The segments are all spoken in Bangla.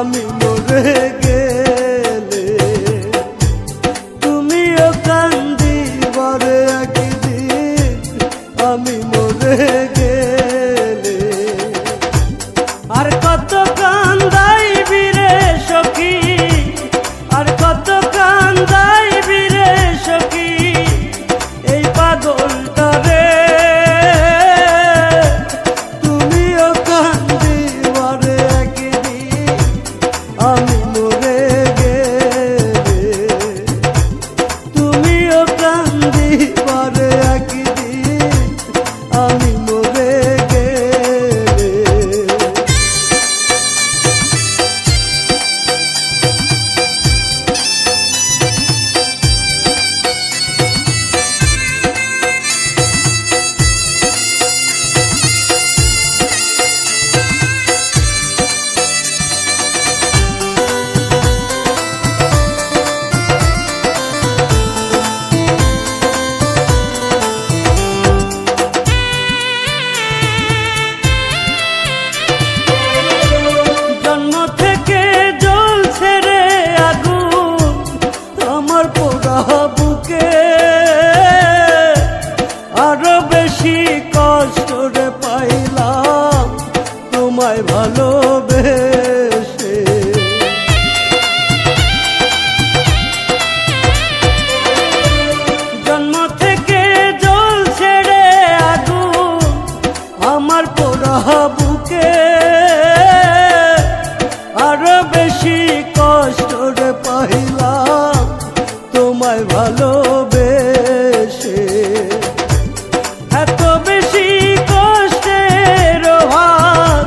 আমি মরে গেলে তুমিও কান্দিবারে একদিন আমি মরে গেলে। আর কত কান্দাইবি রে সখী, আর কত কান্দাইবি রে সখী এই পাগলটা রে। তুমিও কান্দিবারে একদিন আমি মরে গেলে, তুমিও কান্দিবারে একদিন আমি মরে গেলে। বুকে আরো বেশি কষ্ট রে পাইলাম তোমায় ভালোবেসে। জন্ম থেকে জ্বলছে রে আগুন আমার পোড়া বুকে, আরো বেশি কষ্ট রে পাইলাম তোমায় ভালোবেসে। এত বেশি কষ্টের ভাগ,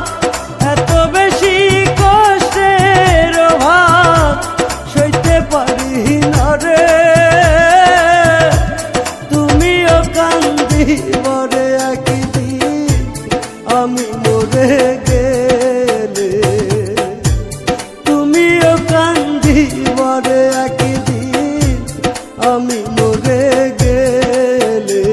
এত বেশি কষ্টের ভাগ সইতে পারি না রে। তুমিও কান্দিবারে একদিন আমি মরে গেলে, তুমিও কান্দিবারে একদিন আমি মরে গেলে।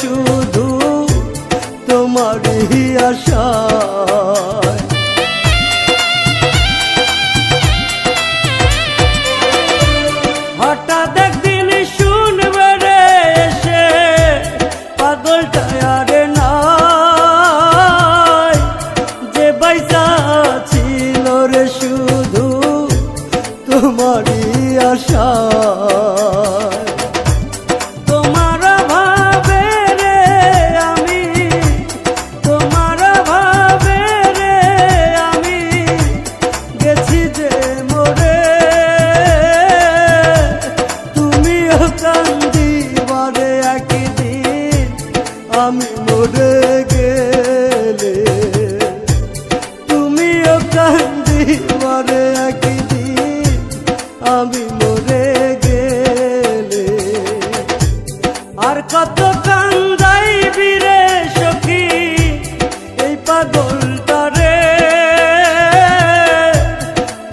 শুধু তোমারই আশায় হঠাৎ একদিন শুনবে রে এসে পাগলটা আর নাই, যে বাইসা ছিল রে শুধু তোমারই আশায়। কান্দিবারে একদিন আমি মরে গেলে, তুমিও কান্দিবারে একদিন আমি মরে গেলে। আর কত কান্দাইবি রে সখী এই পাগলটা রে।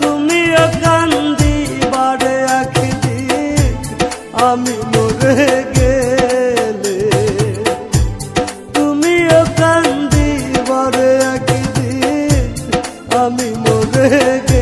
তুমিও কান্দিবারে একদিন আমি মরে গেলে, তুমিও কান্দিবারে একদিন আমি মরে গেলে।